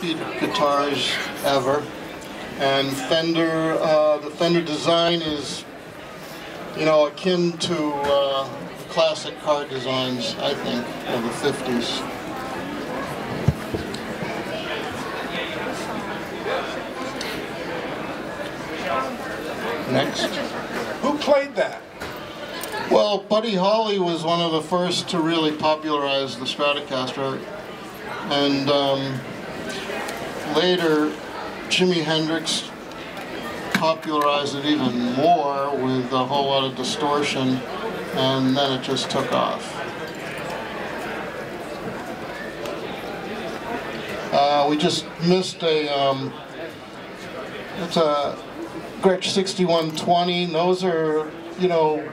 copied guitars ever. And Fender, the Fender design is, you know, akin to classic car designs, I think, of the 50s. Next. Who played that? Well, Buddy Holly was one of the first to really popularize the Stratocaster, and later Jimi Hendrix popularized it even more with a whole lot of distortion, and then it just took off. We just missed it's a Gretsch 6120. Those are, you know,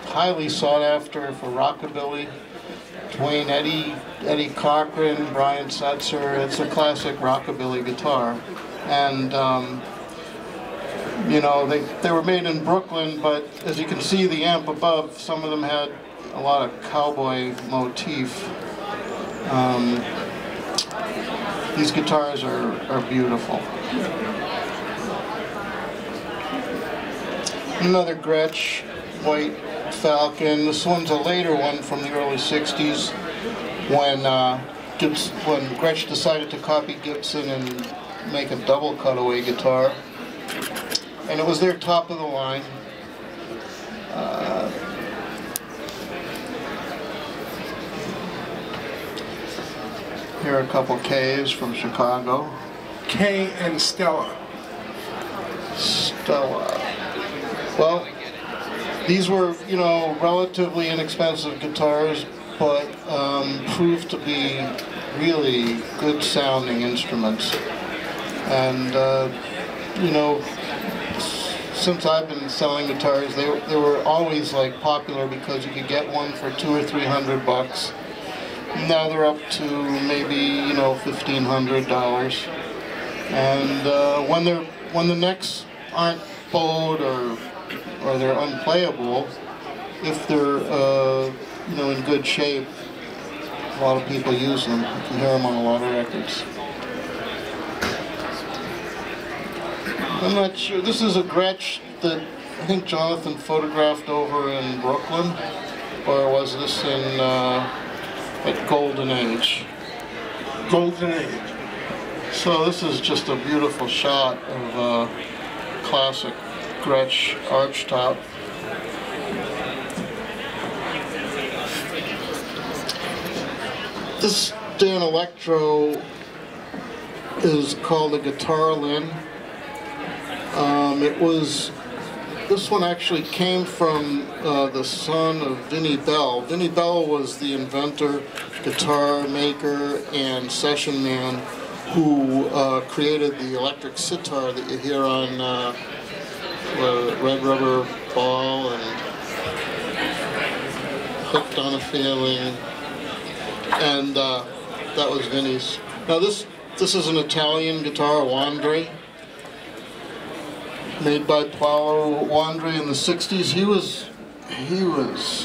highly sought after for rockabilly. Dwayne Eddie Cochran, Brian Setzer. It's a classic rockabilly guitar, and you know, they were made in Brooklyn, but as you can see the amp above, some of them had a lot of cowboy motif. These guitars are beautiful. Another Gretsch White Falcon. This one's a later one from the early 60s when Gretsch decided to copy Gibson and make a double cutaway guitar. And it was their top of the line. Here are a couple Ks from Chicago. K and Stella. Stella. Well, these were, you know, relatively inexpensive guitars, but proved to be really good sounding instruments. And, you know, since I've been selling guitars, they were always like popular because you could get one for $200 or $300. Now they're up to maybe, you know, $1,500. And when the necks aren't bowed or they're unplayable, if they're you know, in good shape, a lot of people use them. You can hear them on a lot of records. I'm not sure. This is a Gretsch that I think Jonathan photographed over in Brooklyn, or was this in at Golden Age? Golden Age. So this is just a beautiful shot of classic Gretsch archtop. This Dan Electro is called a Guitar Lin. This one actually came from the son of Vinnie Bell. Vinnie Bell was the inventor, guitar maker, and session man who created the electric sitar that you hear on Red Rubber Ball and Hooked on a Feeling, and that was Vinnie's. Now this is an Italian guitar, Wandre, made by Paolo Wandre in the 60s. He was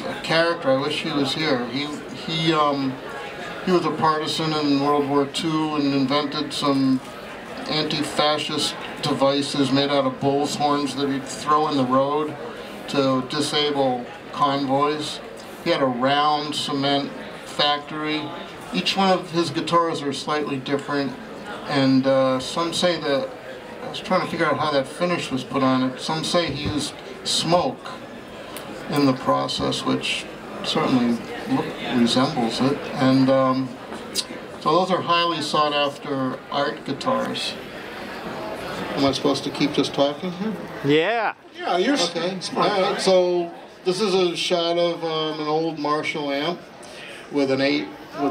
a character. I wish he was here. He was a partisan in World War II and invented some anti-fascist devices made out of bull's horns that he'd throw in the road to disable convoys. He had a round cement factory. Each one of his guitars are slightly different, and some say that, I was trying to figure out how that finish was put on it. Some say he used smoke in the process, which certainly resembles it. And so those are highly sought after art guitars. Am I supposed to keep just talking here? Yeah. Yeah, you're okay. Smart. All right, so this is a shot of an old Marshall amp with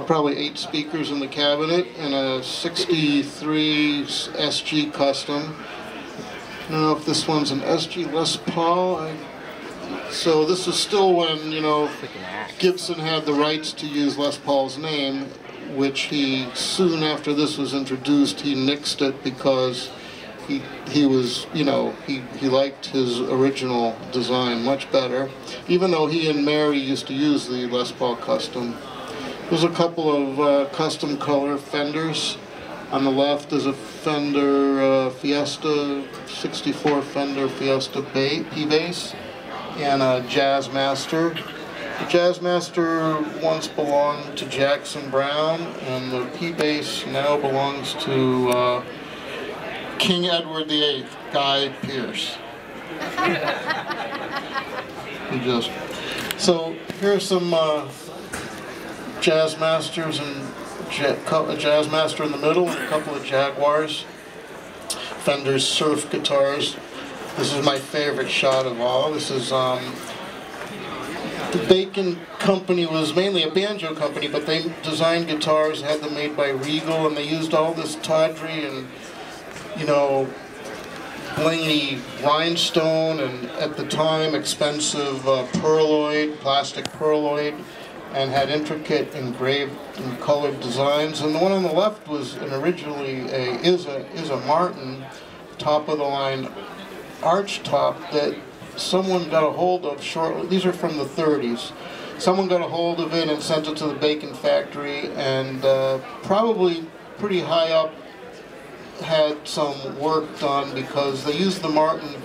probably 8 speakers in the cabinet and a 63 SG Custom. I don't know if this one's an SG Les Paul. So this is still when, you know, Gibson had the rights to use Les Paul's name, which he, soon after this was introduced, he nixed it because he was, you know, he liked his original design much better, even though he and Mary used to use the Les Paul Custom. There's a couple of custom color Fenders. On the left is a Fender Fiesta, 64 Fender Fiesta P-Bass, and a Jazzmaster. The Jazzmaster once belonged to Jackson Browne, and the P-Bass now belongs to King Edward VIII, Guy Pearce. So here's some Jazzmasters and a Jazzmaster in the middle, and a couple of Jaguars. Fender's Surf guitars. This is my favorite shot of all. This is the Bacon Company was mainly a banjo company, but they designed guitars, had them made by Regal, and they used all this tawdry and, you know, blingy rhinestone and, at the time, expensive plastic pearloid, and had intricate engraved and colored designs. And the one on the left was originally is a Martin top of the line arch top that someone got a hold of shortly. These are from the 30s. Someone got a hold of it and sent it to the Bacon factory, and probably pretty high up had some work done, because they used the Martin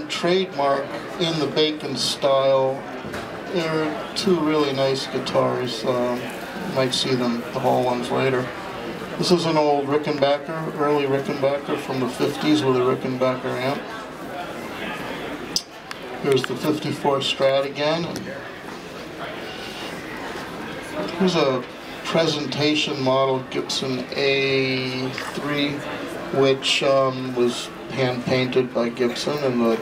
trademark in the Bacon style. They're two really nice guitars. You might see them, the whole ones, later. This is an old Rickenbacker, early Rickenbacker from the 50s with a Rickenbacker amp. Here's the 54 Strat again. Here's a presentation model Gibson A3, which was hand-painted by Gibson in the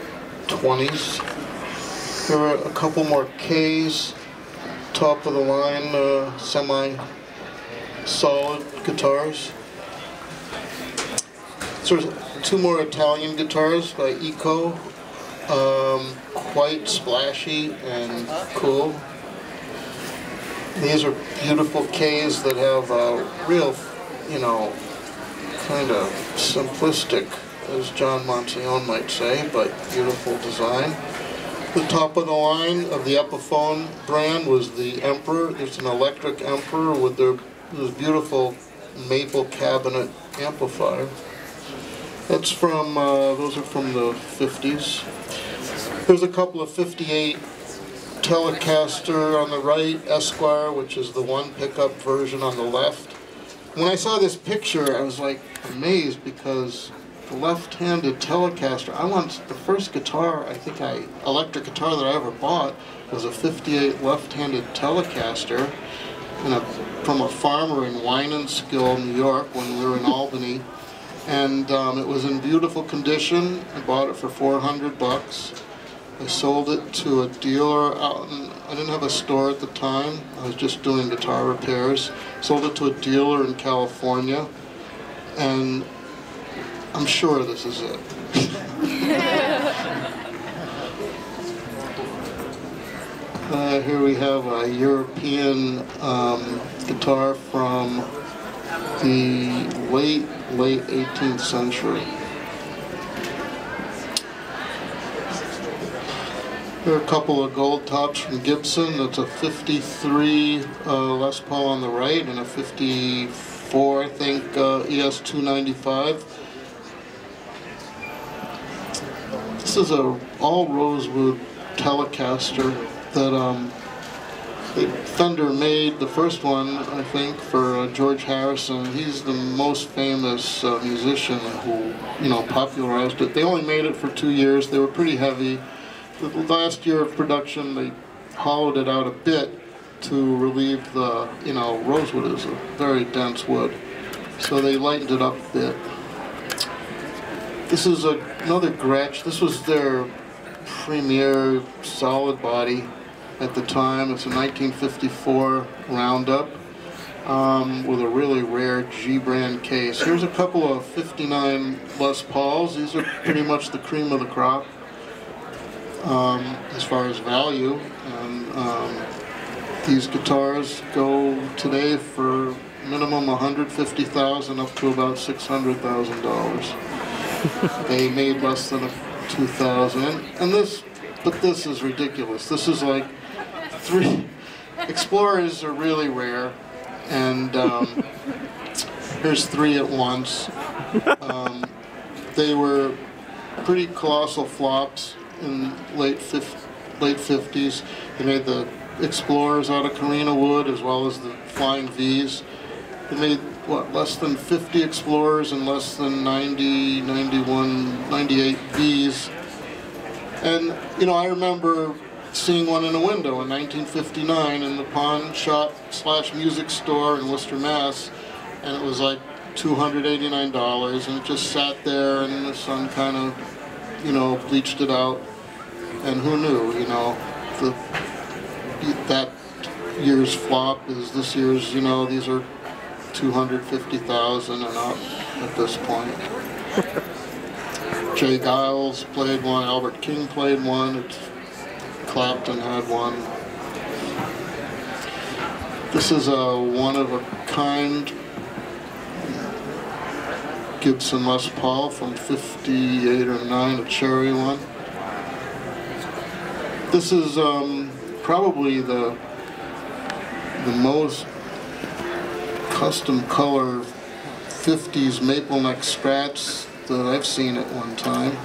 20s. There are a couple more Ks, top of the line, semi-solid guitars. So two more Italian guitars by Eco, quite splashy and cool. These are beautiful Ks that have a real, you know, kind of simplistic, as John Monsione might say, but beautiful design. The top of the line of the Epiphone brand was the Emperor. It's an electric Emperor with this beautiful maple cabinet amplifier. That's from, those are from the 50s. There's a couple of 58 Telecaster on the right, Esquire, which is the one pickup version on the left. When I saw this picture, I was like amazed, because the left-handed Telecaster, the first guitar, electric guitar that I ever bought was a 58 left-handed Telecaster from a farmer in Winenskill, New York, when we were in Albany. And it was in beautiful condition. I bought it for $400. I sold it to a dealer out I didn't have a store at the time. I was just doing guitar repairs. Sold it to a dealer in California, and I'm sure this is it. Here we have a European guitar from the late 18th century. There are a couple of gold tops from Gibson. That's a 53 Les Paul on the right, and a 54, I think, ES 295. This is a all rosewood Telecaster that Fender made, the first one, I think, for George Harrison. He's the most famous musician who, popularized it. They only made it for 2 years. They were pretty heavy. The last year of production, they hollowed it out a bit to relieve the, rosewood is a very dense wood. So they lightened it up a bit. This is another Gretsch. This was their premier solid body at the time. It's a 1954 Roundup with a really rare G-brand case. Here's a couple of 59 Les Pauls. These are pretty much the cream of the crop as far as value. And these guitars go today for minimum $150,000 up to about $600,000. They made less than $2,000, and this is ridiculous. This is like Explorers are really rare, and Here's three at once. They were pretty colossal flops in late 50s. They made the Explorers out of Carina wood as well as the Flying V's. They made, what, less than 50 Explorers and less than 90, 91, 98 V's. And, you know, I remember seeing one in a window in 1959 in the pawn shop / music store in Worcester, Mass. And it was like $289, and it just sat there, and the sun kind of, you know, bleached it out. And who knew, you know, that year's flop is this year's, you know, these are 250,000 and up at this point. Jay Giles played one, Albert King played one, Clapton had one. This is a one-of-a-kind Gibson Les Paul from 58 or 9, a cherry one. This is probably the most custom color 50s maple neck Strats that I've seen at one time.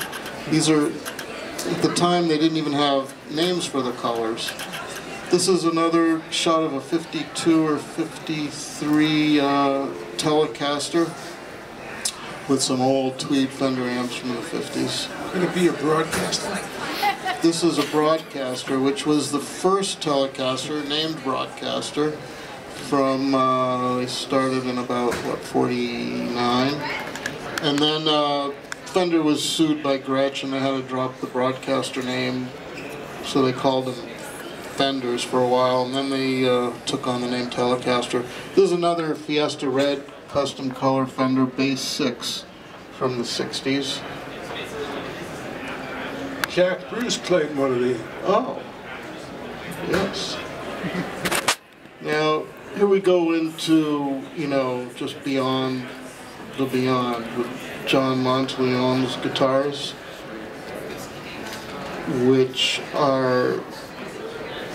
These are, at the time they didn't even have names for the colors. This is another shot of a 52 or 53 Telecaster with some old tweed Fender amps from the 50s. Could it be a broadcaster? This is a Broadcaster, which was the first Telecaster named Broadcaster from, they started in about, what, 49? And then Fender was sued by Gretsch and they had to drop the Broadcaster name, so they called them Fenders for a while, and then they took on the name Telecaster. This is another Fiesta Red custom color Fender Bass 6 from the 60s. Jack Bruce played one of these. Oh, yes. Now, here we go into, you know, just beyond the beyond with John Monteleone's guitars, which are,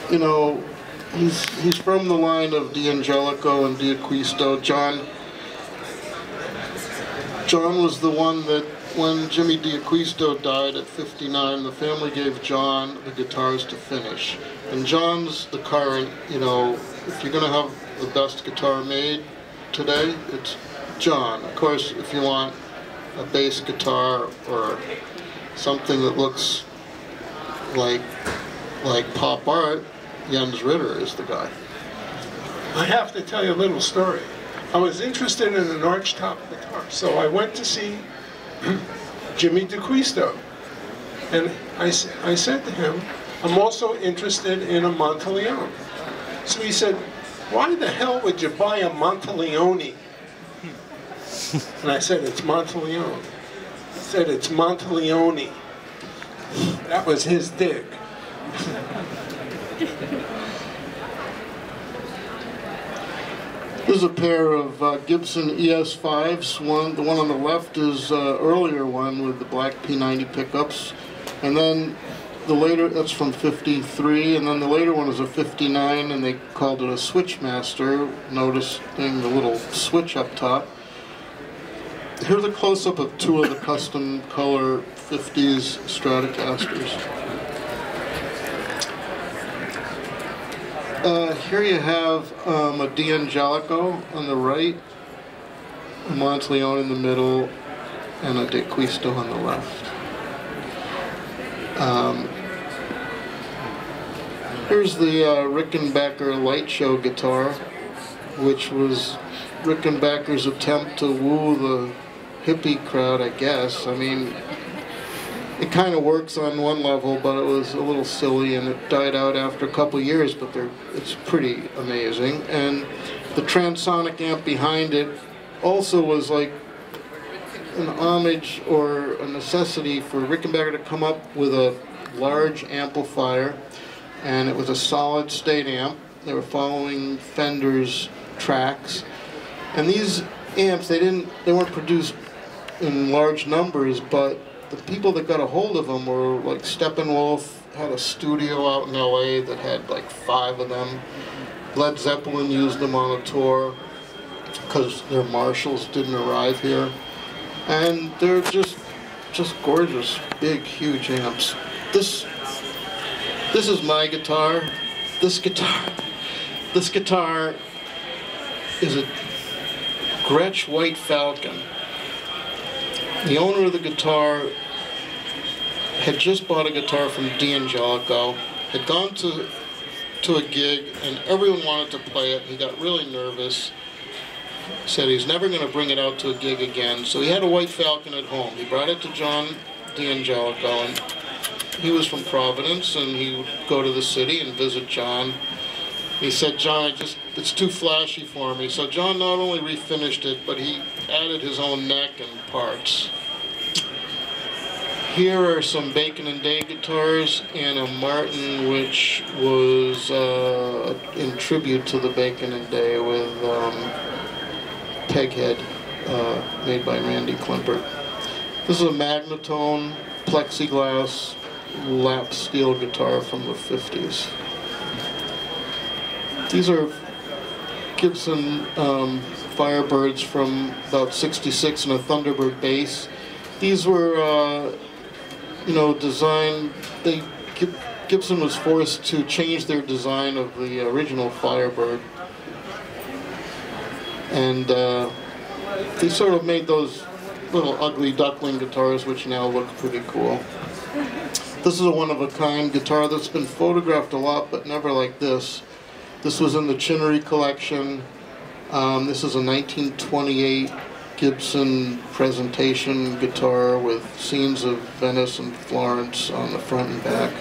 you know, he's from the line of D'Angelico and D'Acquisto. John was the one that, when Jimmy D'Acquisto died at 59, the family gave John the guitars to finish. And John's the current, you know, if you're going to have the best guitar made today, it's John. Of course, if you want a bass guitar or something that looks like pop art, Jens Ritter is the guy. I have to tell you a little story. I was interested in an archtop guitar, so I went to see Jimmy D'Acquisto. And I said to him, I'm also interested in a Monteleone. So he said, why the hell would you buy a Monteleone? And I said, it's Monteleone. He said, it's Monteleone. That was his dig. There's a pair of Gibson ES5s. The one on the left is an earlier one with the black P90 pickups. And then the later, that's from 53, and then the later one is a 59, and they called it a Switchmaster, noticing the little switch up top. Here's a close-up of two of the custom color 50s Stratocasters. Here you have a D'Angelico on the right, a Monteleone in the middle, and a D'Acquisto on the left. Here's the Rickenbacker Light Show guitar, which was Rickenbacker's attempt to woo the hippie crowd, I guess. I mean, it kind of works on one level, but it was a little silly, and it died out after a couple years, but it's pretty amazing. And the transonic amp behind it also was like an homage or a necessity for Rickenbacker to come up with a large amplifier, and it was a solid state amp. They were following Fender's tracks, and these amps, they weren't produced in large numbers, but the people that got a hold of them were like Steppenwolf had a studio out in LA that had like 5 of them. Led Zeppelin used them on a tour. because their marshals didn't arrive here. And they're just gorgeous, big, huge amps. This is my guitar. This guitar is a Gretsch White Falcon. The owner of the guitar had just bought a guitar from D'Angelico, had gone to a gig, and everyone wanted to play it. He got really nervous. Said he's never going to bring it out to a gig again. So he had a White Falcon at home. He brought it to John D'Angelico, and he was from Providence, and he would go to the city and visit John. He said, John, it's too flashy for me. So John not only refinished it, but he added his own neck and parts. Here are some Bacon and Day guitars and a Martin, which was in tribute to the Bacon and Day with peghead made by Randy Klimpert. This is a Magnetone plexiglass lap steel guitar from the 50s. These are Gibson Firebirds from about 66 and a Thunderbird bass. These were designed, Gibson was forced to change their design of the original Firebird. And they sort of made those little ugly duckling guitars, which now look pretty cool. This is a one-of-a-kind guitar that's been photographed a lot, but never like this. This was in the Chinnery collection. This is a 1928 Gibson presentation guitar with scenes of Venice and Florence on the front and back.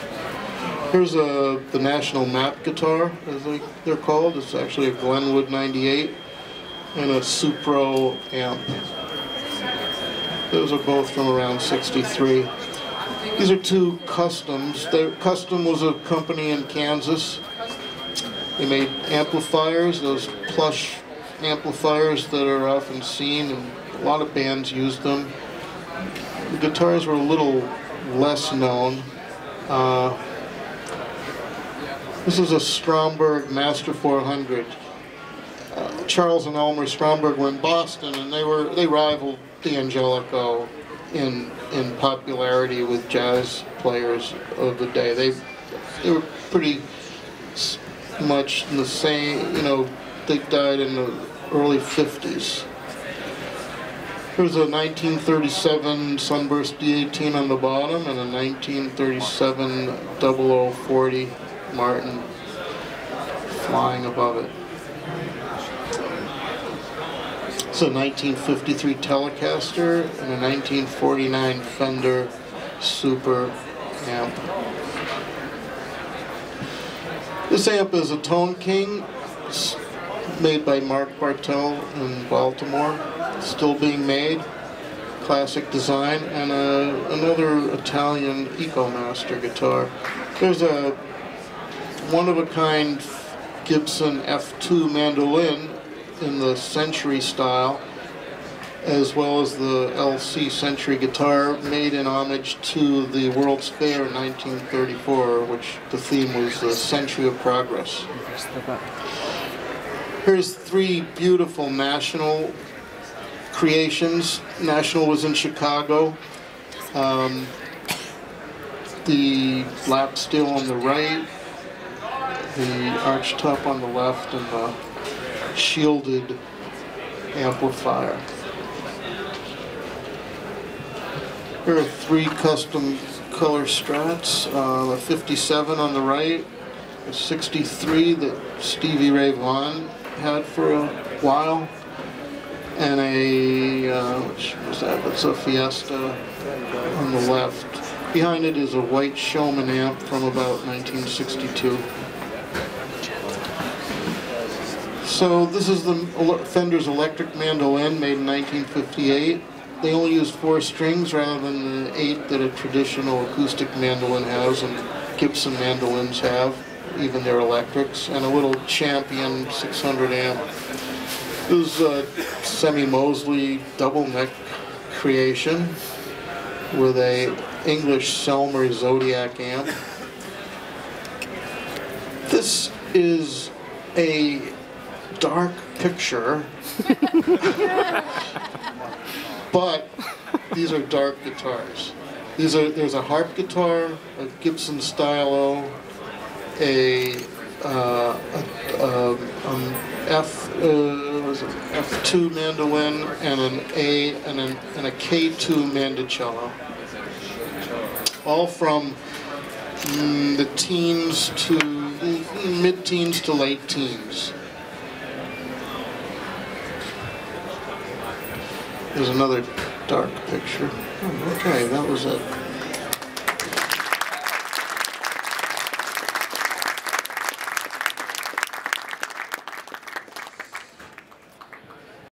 Here's the National Map guitar, as they're called. It's actually a Glenwood 98 and a Supro amp. Those are both from around 63. These are two Customs. Custom was a company in Kansas. They made amplifiers, those plush amplifiers that are often seen, and a lot of bands used them. The guitars were a little less known. This is a Stromberg Master 400. Charles and Elmer Stromberg were in Boston, and they rivaled D'Angelico in popularity with jazz players of the day. They were pretty much in the same, they died in the early 50s. Here's a 1937 Sunburst D18 on the bottom and a 1937 0040 Martin flying above it. It's a 1953 Telecaster and a 1949 Fender Super amp. This amp is a Tone King. It's made by Mark Bartel in Baltimore. Still being made. Classic design. And another Italian EcoMaster guitar. There's a one-of-a-kind Gibson F2 mandolin in the Century style, as well as the LC Century guitar made in homage to the World's Fair in 1934, which the theme was the Century of Progress. Here's three beautiful National creations. National was in Chicago. The lap steel on the right, the arch top on the left, and the shielded amplifier. Here are three custom color Strats, a 57 on the right, a 63 that Stevie Ray Vaughan had for a while, and which was that? That's a Fiesta on the left. Behind it is a white Showman amp from about 1962. So this is the Fender's electric mandolin made in 1958. They only used 4 strings rather than the 8 that a traditional acoustic mandolin has and Gibson mandolins have, even their electrics, and a little Champion 600 amp. This is a Semi-Mosley double neck creation with a English Selmer Zodiac amp. This is a dark picture. But these are dark guitars. There's a harp guitar, a Gibson Stylo, a F2 mandolin, and a K2 mandocello. All from the teens to mid-teens to late teens. There's another dark picture. Oh, okay, that was it.